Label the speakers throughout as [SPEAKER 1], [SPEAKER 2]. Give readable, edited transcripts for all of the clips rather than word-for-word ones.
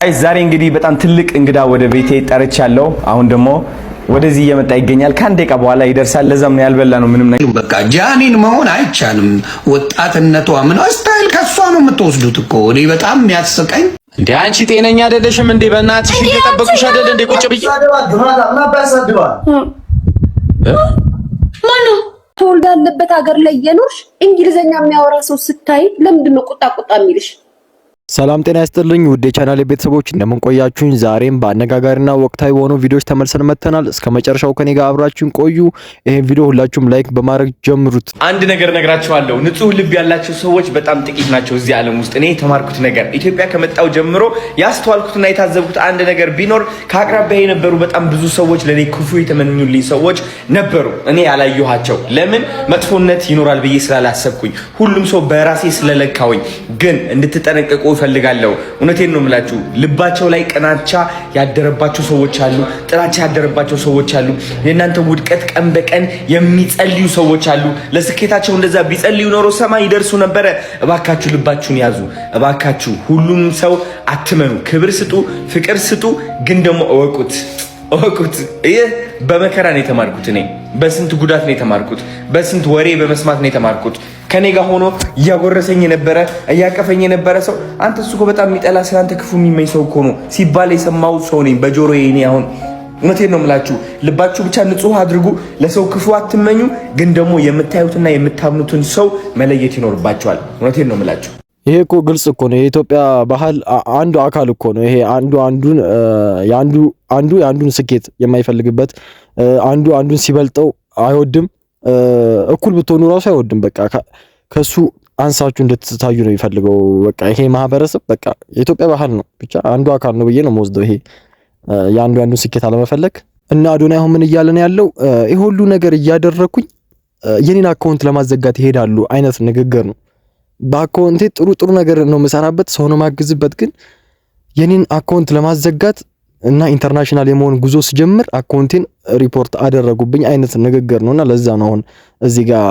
[SPEAKER 1] ዛሬ እንግዲህ በጣም ትልቅ እንግዳ ወደ ቤቴ ጠርቻለሁ። አሁን ደግሞ ወደዚህ እየመጣ ይገኛል። ከአንድ ደቂቃ በኋላ ይደርሳል። ለዛም ነው ያልበላ ነው ምንም ነገር።
[SPEAKER 2] በቃ ጃኒን መሆን አይቻልም። ወጣትነቷ ምን ስታይል ከሷ ነው የምትወስዱት እኮ። እኔ በጣም የሚያስቀኝ
[SPEAKER 3] እንዴ አንቺ ጤነኛ አይደለሽም እንዴ? በእናትሽ እየጠበቁሽ አይደል እንዴ? ቁጭ ብዬ
[SPEAKER 4] ማነው ተወልዳ ያለበት ሀገር ላይ የኖርሽ እንግሊዘኛ የሚያወራ ሰው ስታይ ለምንድን ነው ቁጣ የሚልሽ?
[SPEAKER 5] ሰላም ጤና ይስጥልኝ ውድ የቻናሌ ቤተሰቦች እንደምን ቆያችሁኝ? ዛሬም በአነጋጋሪና ወቅታዊ በሆኑ ቪዲዮዎች ተመልሰን መጥተናል። እስከ መጨረሻው ከኔ ጋር አብራችሁን ቆዩ። ይሄን ቪዲዮ ሁላችሁም ላይክ በማድረግ ጀምሩት።
[SPEAKER 1] አንድ ነገር ነግራችኋለሁ። ንጹህ ልብ ያላቸው ሰዎች በጣም ጥቂት ናቸው እዚህ ዓለም ውስጥ። እኔ የተማርኩት ነገር ኢትዮጵያ ከመጣው ጀምሮ ያስተዋልኩትና የታዘብኩት አንድ ነገር ቢኖር ከአቅራቢያ የነበሩ በጣም ብዙ ሰዎች ለኔ ክፉ የተመኙልኝ ሰዎች ነበሩ። እኔ ያላየኋቸው ለምን መጥፎነት ይኖራል ብዬ ስላላሰብኩኝ፣ ሁሉም ሰው በራሴ ስለለካውኝ ግን እንድትጠነቀቁ ፈልጋለሁ። እውነቴን ነው የምላችሁ። ልባቸው ላይ ቅናቻ ያደረባቸው ሰዎች አሉ፣ ጥላቻ ያደረባቸው ሰዎች አሉ። የእናንተ ውድቀት ቀን በቀን የሚጸልዩ ሰዎች አሉ። ለስኬታቸው እንደዛ ቢጸልዩ ኖሮ ሰማይ ይደርሱ ነበረ። እባካችሁ ልባችሁን ያዙ። እባካችሁ ሁሉም ሰው አትመኑ። ክብር ስጡ፣ ፍቅር ስጡ፣ ግን ደግሞ እወቁት። ይህ በመከራ ነው የተማርኩት። እኔ በስንት ጉዳት ነው የተማርኩት። በስንት ወሬ በመስማት ነው የተማርኩት። ከኔ ጋር ሆኖ እያጎረሰኝ የነበረ እያቀፈኝ የነበረ ሰው አንተ እሱ እኮ በጣም የሚጠላ ስለአንተ ክፉ የሚመኝ ሰው እኮ ነው ሲባል የሰማው ሰው ነኝ በጆሮዬ። እኔ አሁን እውነቴን ነው የምላችሁ። ልባችሁ ብቻ ንጹህ አድርጉ። ለሰው ክፉ አትመኙ፣ ግን ደግሞ የምታዩትና የምታምኑትን ሰው መለየት ይኖርባችኋል። እውነቴን ነው የምላችሁ።
[SPEAKER 5] ይሄ እኮ ግልጽ እኮ ነው። የኢትዮጵያ ባህል አንዱ አካል እኮ ነው ይሄ። አንዱ የአንዱን ስኬት የማይፈልግበት፣ አንዱን ሲበልጠው አይወድም። እኩል ብትሆኑ ራሱ አይወድም። በቃ ከሱ አንሳችሁ እንድትታዩ ነው የሚፈልገው። በቃ ይሄ ማህበረሰብ በቃ የኢትዮጵያ ባህል ነው፣ ብቻ አንዱ አካል ነው ብዬ ነው የምወስደው። ይሄ የአንዱን ስኬት አለመፈለግ እና አዶናይ አሁን ምን እያለ ነው ያለው? ይሄ ሁሉ ነገር እያደረኩኝ የኔን አካውንት ለማዘጋት ይሄዳሉ አይነት ንግግር ነው። በአካውንቴ ጥሩ ነገር ነው የምሰራበት፣ ሰው ነው ማግዝበት፣ ግን የኔን አካውንት ለማዘጋት እና ኢንተርናሽናል የመሆን ጉዞ ስጀምር አካውንቴን ሪፖርት አደረጉብኝ አይነት ንግግር ነውና ለዛ ነው አሁን እዚህ ጋር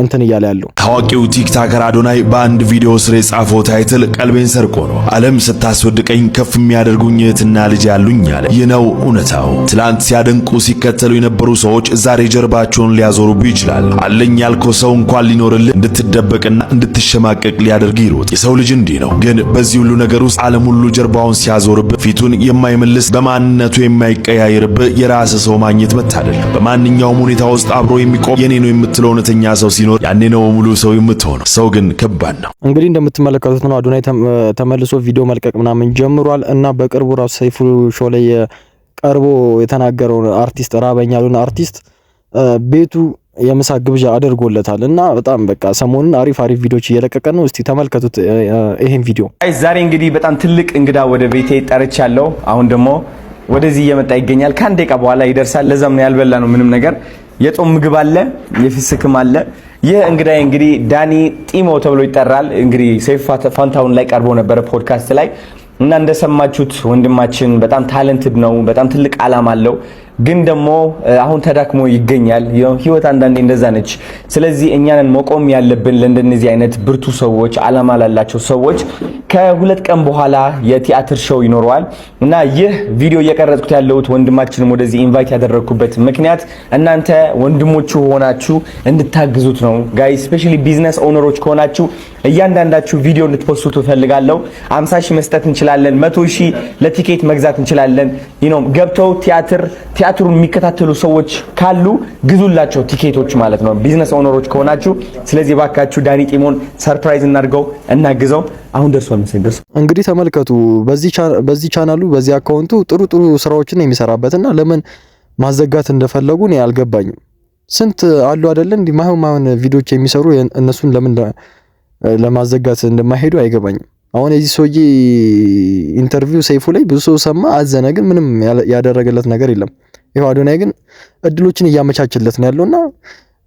[SPEAKER 5] እንትን እያለ ያለው።
[SPEAKER 6] ታዋቂው ቲክቶከር አዶናይ በአንድ ቪዲዮ ስር የጻፈው ታይትል ቀልቤን ሰርቆ ነው። ዓለም ስታስወድቀኝ ከፍ የሚያደርጉኝ እህትና ልጅ ያሉኝ አለ። ይህ ነው እውነታው። ትላንት ሲያደንቁ ሲከተሉ የነበሩ ሰዎች ዛሬ ጀርባቸውን ሊያዞሩብህ ይችላል። አለኝ ያልከው ሰው እንኳን ሊኖርልህ እንድትደበቅና እንድትሸማቀቅ ሊያደርግ ይሮጥ። የሰው ልጅ እንዲህ ነው። ግን በዚህ ሁሉ ነገር ውስጥ ዓለም ሁሉ ጀርባውን ሲያዞርብህ፣ ፊቱን የማይመልስ በማንነቱ የማይቀያየርብህ የራስህ ሰው ማግኘት መታደል። በማንኛውም ሁኔታ ውስጥ አብሮ የሚቆም የኔ ነው የምትለው እውነተኛ ሰው ሲኖር ያኔ ነው ሙሉ ሰው የምትሆነው። ሰው ግን ከባድ ነው።
[SPEAKER 5] እንግዲህ እንደምትመለከቱት ነው አዶናይ ተመልሶ ቪዲዮ መልቀቅ ምናምን ጀምሯል እና በቅርቡ ራሱ ሰይፉ ሾው ላይ ቀርቦ የተናገረው አርቲስት ራበኛ ያሉን አርቲስት ቤቱ የምሳ ግብዣ አድርጎለታል እና በጣም በቃ ሰሞኑን አሪፍ ቪዲዮዎች እየለቀቀ ነው። እስቲ ተመልከቱት ይሄን ቪዲዮ።
[SPEAKER 1] ዛሬ እንግዲህ በጣም ትልቅ እንግዳ ወደ ቤቴ ጠርቻለሁ። አሁን ደግሞ ወደዚህ እየመጣ ይገኛል። ከአንድ ደቂቃ በኋላ ይደርሳል። ለዛም ነው ያልበላ ነው ምንም ነገር። የጾም ምግብ አለ፣ የፍስክም አለ። ይህ እንግዳይ እንግዲህ ዳኒ ጢሞ ተብሎ ይጠራል። እንግዲህ ሰይፉ ፋንታሁን ላይ ቀርቦ ነበር ፖድካስት ላይ እና እንደሰማችሁት ወንድማችን በጣም ታለንትድ ነው። በጣም ትልቅ ዓላማ አለው። ግን ደግሞ አሁን ተዳክሞ ይገኛል። ህይወት አንዳንዴ እንደዛ ነች። ስለዚህ እኛንን መቆም ያለብን ለእንደነዚህ አይነት ብርቱ ሰዎች፣ ዓላማ ላላቸው ሰዎች። ከሁለት ቀን በኋላ የቲያትር ሾው ይኖረዋል እና ይህ ቪዲዮ እየቀረጽኩት ያለሁት ወንድማችንም ወደዚህ ኢንቫይት ያደረኩበት ምክንያት እናንተ ወንድሞቹ ሆናችሁ እንድታግዙት ነው። ጋይ ስፔሻሊ ቢዝነስ ኦነሮች ከሆናችሁ እያንዳንዳችሁ ቪዲዮ እንድትፖስቱ ፈልጋለሁ። 50 ሺህ መስጠት እንችላለን። 100 ሺህ ለቲኬት መግዛት እንችላለን። ገብተው ቲያትሩን የሚከታተሉ ሰዎች ካሉ ግዙላቸው ቲኬቶች ማለት ነው፣ ቢዝነስ ኦነሮች ከሆናችሁ። ስለዚህ ባካችሁ ዳኒ ጢሞን ሰርፕራይዝ እናድርገው፣ እናግዘው። አሁን ደርሷል መሰለኝ። እንግዲህ
[SPEAKER 5] ተመልከቱ። በዚህ ቻናሉ በዚህ አካውንቱ ጥሩ ስራዎችን የሚሰራበትና ለምን ማዘጋት እንደፈለጉ ነው ያልገባኝም። ስንት አሉ አይደለ እንዴ ማሁን ቪዲዮዎች የሚሰሩ እነሱን ለምን ለማዘጋት እንደማይሄዱ አይገባኝም። አሁን የዚህ ሰውዬ ኢንተርቪው ሰይፉ ላይ ብዙ ሰው ሰማ፣ አዘነ፣ ግን ምንም ያደረገለት ነገር የለም። ይሄው አዶናይ ግን እድሎችን እያመቻችለት ነው ያለውና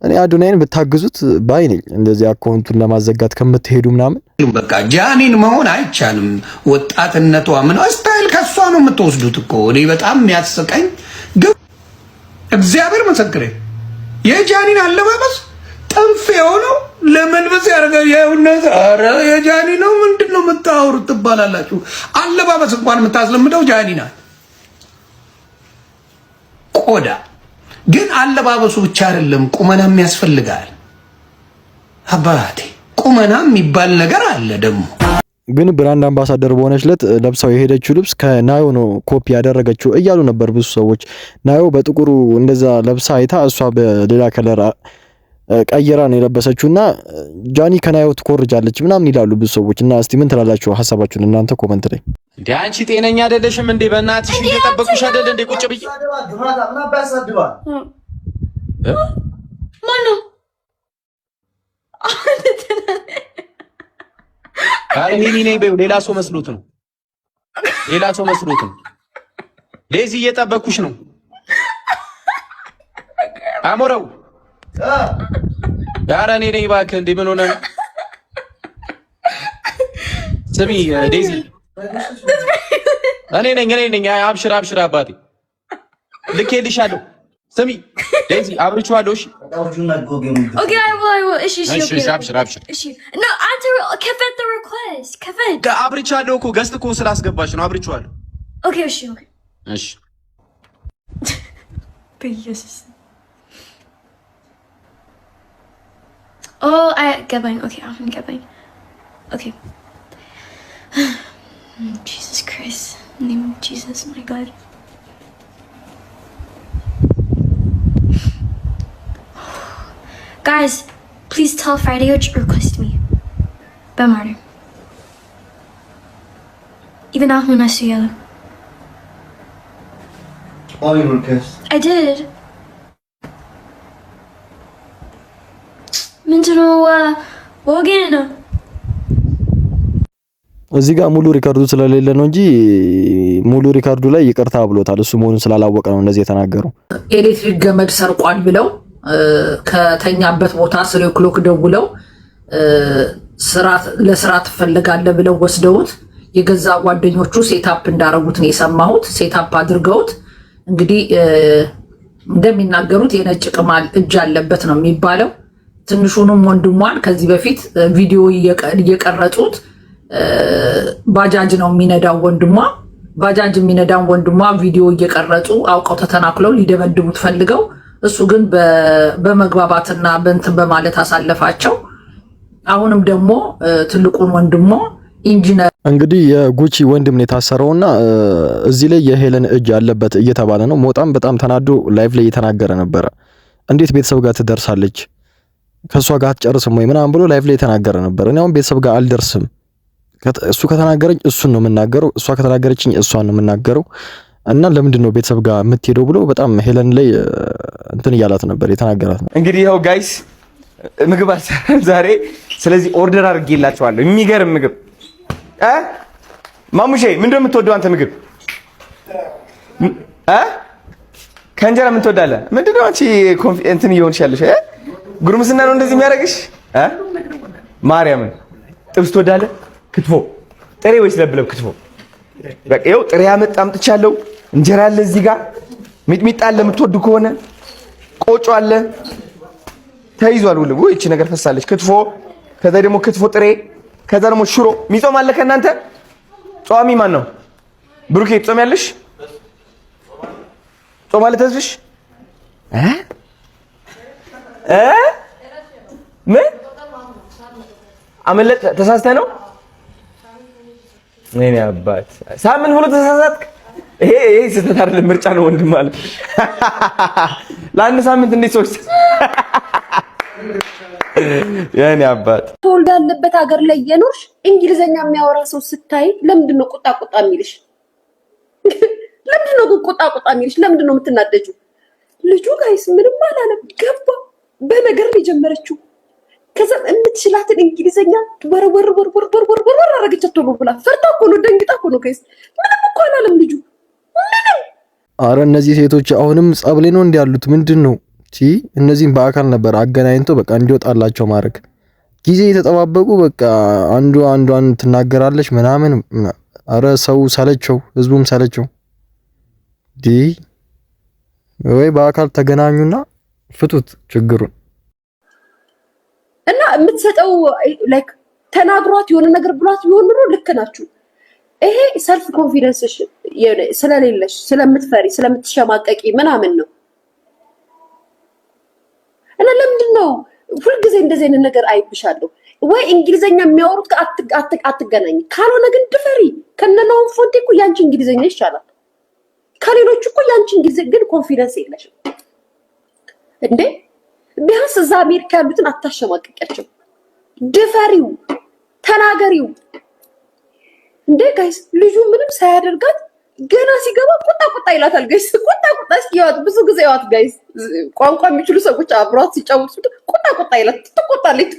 [SPEAKER 5] እኔ አዶናይን ብታግዙት ባይ ነኝ። እንደዚህ አካውንቱን ለማዘጋት ከምትሄዱ ምናምን
[SPEAKER 2] በቃ ጃኒን መሆን አይቻልም። ወጣትነቷ ምን ስታይል ከሷ ነው የምትወስዱት እኮ። እኔ በጣም የሚያስቀኝ ግን እግዚአብሔር መሰክሬ የጃኒን አለባበስ ጥንፍ የሆነው ለመልበስ ያደርጋል። የእውነት ኧረ የጃኒ ነው ምንድነው የምታወሩት ትባላላችሁ። አለባበስ እንኳን የምታስለምደው ጃኒ ናት። ቆዳ ግን አለባበሱ ብቻ አይደለም ቁመናም ያስፈልጋል። አባቴ ቁመና የሚባል ነገር አለ ደግሞ።
[SPEAKER 5] ግን ብራንድ አምባሳደር በሆነችለት ለብሳው የሄደችው ልብስ ከናዮ ነው ኮፒ ያደረገችው እያሉ ነበር ብዙ ሰዎች። ናዮ በጥቁሩ እንደዛ ለብሳ አይታ እሷ በሌላ ከለር ቀይራ ነው የለበሰችውና ጃኒ ከናዮ ትኮርጃለች ምናምን ይላሉ ብዙ ሰዎች። እና እስቲ ምን ትላላችሁ ሐሳባችሁን እናንተ ኮመንት ላይ።
[SPEAKER 3] እንዴ አንቺ ጤነኛ አይደለሽም እንዴ? በእናትሽ እየጠበቁሽ አይደል እንዴ? ቁጭ ብዬ
[SPEAKER 7] ማነው?
[SPEAKER 3] አይ ነኝ በይው። ሌላ ሰው መስሎት ነው። ሌላ ሰው መስሎት ነው። ለዚህ እየጠበኩሽ ነው። አሞራው ዳራ ነኝ እባክህ። እንዴ ምን ሆነ? ስሚ ዴዚ እኔ ነኝ። አብሽር አባቴ ልኬልሻለሁ። ስሚ ዴዚ አብርቼዋለሁ። እሺ
[SPEAKER 7] ኦኬ I will እሺ
[SPEAKER 3] አብሽር
[SPEAKER 7] እሺ no answer ከፈት the request ከፈት
[SPEAKER 3] አብርቼዋለሁ እኮ ገስት እኮ ስላስገባሽ ነው። አብርቼዋለሁ።
[SPEAKER 7] ኦኬ እሺ በኢየሱስ ገባኝ። ኦኬ አሁን ገባኝ። ኦኬ Jesus Christ name of Jesus my God. Guys, please tell Friday to request me. Bemar. Even now when I see you.
[SPEAKER 1] Oh, you request.
[SPEAKER 7] I did. ምንድነው ወገን
[SPEAKER 5] እዚህ ጋር ሙሉ ሪካርዱ ስለሌለ ነው እንጂ ሙሉ ሪካርዱ ላይ ይቅርታ ብሎታል። እሱ መሆኑን ስላላወቀ ነው እንደዚህ የተናገረው።
[SPEAKER 8] ኤሌክትሪክ ገመድ ሰርቋል ብለው ከተኛበት ቦታ 3 o'clock ደውለው ለስራ ትፈልጋለህ ብለው ወስደውት የገዛ ጓደኞቹ ሴታፕ እንዳረጉት ነው የሰማሁት። ሴታፕ አድርገውት እንግዲህ እንደሚናገሩት የነጭ ቅማል እጅ አለበት ነው የሚባለው። ትንሹንም ወንድሟን ከዚህ በፊት ቪዲዮ እየቀረጹት ባጃጅ ነው የሚነዳው ወንድሟ። ባጃጅ የሚነዳው ወንድሟ ቪዲዮ እየቀረጹ አውቀው ተተናክለው ሊደበድቡት ፈልገው እሱ ግን በመግባባትና በእንትን በማለት አሳለፋቸው። አሁንም ደግሞ ትልቁን ወንድሟ ኢንጂነር
[SPEAKER 5] እንግዲህ የጉቺ ወንድም ነው የታሰረውና እዚህ ላይ የሄለን እጅ ያለበት እየተባለ ነው። ሞጣም በጣም ተናዶ ላይቭ ላይ እየተናገረ ነበረ። እንዴት ቤተሰብ ጋር ትደርሳለች ከሷ ጋር አትጨርስም ወይ ምናምን ብሎ ላይቭ ላይ እየተናገረ ነበር። እኔ አሁን ቤተሰብ ጋር አልደርስም፣ እሱ ከተናገረኝ እሱን ነው የምናገረው፣ እሷ ከተናገረችኝ እሷን ነው የምናገረው እና ለምንድን ነው ቤተሰብ ጋር የምትሄደው ብሎ በጣም ሄለን ላይ እንትን እያላት ነበር የተናገራት ነው።
[SPEAKER 1] እንግዲህ ይኸው ጋይስ ምግብ አልሰራም ዛሬ፣ ስለዚህ ኦርደር አድርጌላችኋለሁ የሚገርም ምግብ። ማሙሼ ምንድነው የምትወደው አንተ ምግብ? ከእንጀራ ምን ትወዳለህ? ምንድነው አንቺ እንትን እየሆንሽ ያለሽ? ጉርምስና ነው እንደዚህ የሚያደርግሽ? ማርያምን ጥብስ ትወዳለህ? ክትፎ ጥሬ ወይስ ለብለብ? ክትፎ በቃ ይኸው ጥሬ አምጥቻለሁ። እንጀራ አለ እዚህ ጋር፣ ሚጥሚጣ አለ የምትወዱ ከሆነ፣ ቆጮ አለ ተይዟል። ሁሉ ወይ እቺ ነገር ፈሳለች። ክትፎ፣ ከዛ ደግሞ ክትፎ ጥሬ፣ ከዛ ደግሞ ሽሮ። ሚጾም አለ ከእናንተ? ጾሚ ማን ነው? ብሩኬ ጾም ያለሽ? ጾም አለ ተዝፍሽ? ምን አመለጥ? ተሳስተህ ነው? እኔ አባት ሳምን ሁሉ ተሳሳትክ። ይሄ ስህተት አይደለም፣ ምርጫ ነው ወንድም ማለት ለአንድ ሳምንት እንዴት ሰዎች የኔ አባት
[SPEAKER 4] ተወልዶ ያለበት ሀገር ላይ የኖርሽ እንግሊዘኛ የሚያወራ ሰው ስታይ ለምንድን ነው ቁጣ የሚልሽ? ለምንድን ነው ቁጣ የሚልሽ? ለምንድን ነው የምትናደጂው? ልጁ ጋይስ ምንም አላለም፣ ገባ በነገር ነው የጀመረችው። ከዛ የምትችላትን እንግሊዘኛ ወርወር አረገቻት። ቶሎ ብላ ፈርታ እኮ ነው፣ ደንግጣ እኮ ነው ጋይስ። ምንም እኮ አላለም ልጁ ምንም።
[SPEAKER 5] አረ እነዚህ ሴቶች አሁንም ጸብ ላይ ነው እንዲያሉት። ምንድን ነው እነዚህም በአካል ነበር አገናኝቶ በቃ እንዲወጣላቸው ማድረግ። ጊዜ የተጠባበቁ በቃ አንዷን ትናገራለች ምናምን። አረ ሰው ሰለቸው፣ ህዝቡም ሰለቸው። ወይ በአካል ተገናኙና ፍቱት ችግሩን።
[SPEAKER 4] እና የምትሰጠው ላይክ ተናግሯት የሆነ ነገር ብሏት ቢሆን ኑሮ ልክ ናችሁ። ይሄ ሰልፍ ኮንፊደንስሽ ስለሌለሽ ስለምትፈሪ ስለምትሸማቀቂ ምናምን ነው። እና ለምንድን ነው ሁልጊዜ እንደዚህ አይነት ነገር አይብሻለሁ? ወይ እንግሊዘኛ የሚያወሩት አትገናኝ፣ ካልሆነ ግን ድፈሪ። ከነናውን ፎንቴ እኮ ያንቺ እንግሊዘኛ ይሻላል ከሌሎቹ እኮ ያንቺ እንግሊዘኛ ግን ኮንፊደንስ የለሽም እንዴ። ቢያንስ እዛ አሜሪካ ያሉትን አታሸማቀቂያቸው፣ ድፈሪው፣ ተናገሪው እንዴ ጋይስ። ልጁ ምንም ሳያደርጋት ገና ሲገባ ቁጣ ይላታል ጋይስ። ቁጣ እስኪዋት ብዙ ጊዜ ዋት ጋይስ፣ ቋንቋ የሚችሉ ሰዎች አብሯት ሲጫወቱ ቁጣ ይላት ትቆጣለች።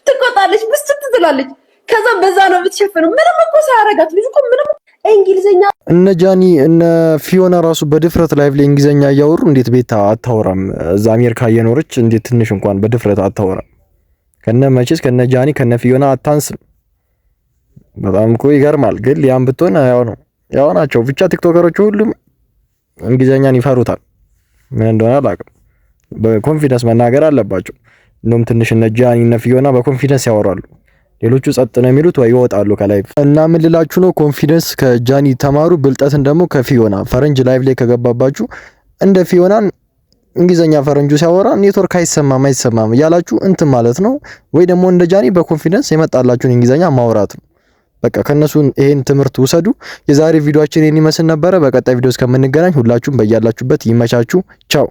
[SPEAKER 4] ትቆጣለች፣ ብስጭት ትላለች። ከዛ በዛ ነው የምትሸፈነው። ምንም እኮ ሳያረጋት ልጁ እኮ ምንም እንግሊዘኛ
[SPEAKER 5] እነ ጃኒ እነ ፊዮና ራሱ በድፍረት ላይቭ ላይ እንግሊዘኛ እያወሩ እንዴት ቤታ አታወራም? እዛ አሜሪካ እየኖረች እንዴት ትንሽ እንኳን በድፍረት አታወራም? ከነ መቼስ ከነ ጃኒ ከነ ፊዮና አታንስም። በጣም እኮ ይገርማል። ግን ሊያም ብትሆን ያው ናቸው። ብቻ ቲክቶከሮቹ ሁሉም እንግሊዘኛን ይፈሩታል። ምን እንደሆነ አላውቅም። በኮንፊደንስ መናገር አለባቸው። እንደውም ትንሽ እነ ጃኒ እነ ፊዮና በኮንፊደንስ ያወራሉ። ሌሎቹ ጸጥ ነው የሚሉት ወይ ይወጣሉ ከላይ። እና ምን ልላችሁ ነው፣ ኮንፊደንስ ከጃኒ ተማሩ፣ ብልጠትን ደግሞ ከፊዮና። ፈረንጅ ላይቭ ላይ ከገባባችሁ እንደ ፊዮናን እንግሊዘኛ ፈረንጁ ሲያወራ ኔትወርክ አይሰማም እያላችሁ እንትን ማለት ነው። ወይ ደግሞ እንደ ጃኒ በኮንፊደንስ የመጣላችሁን እንግሊዘኛ ማውራት ነው። በቃ ከነሱ ይሄን ትምህርት ውሰዱ። የዛሬ ቪዲዮአችን ይሄን ይመስል ነበረ። በቀጣይ ቪዲዮ እስከምንገናኝ ሁላችሁም በያላችሁበት ይመቻችሁ። ቻው።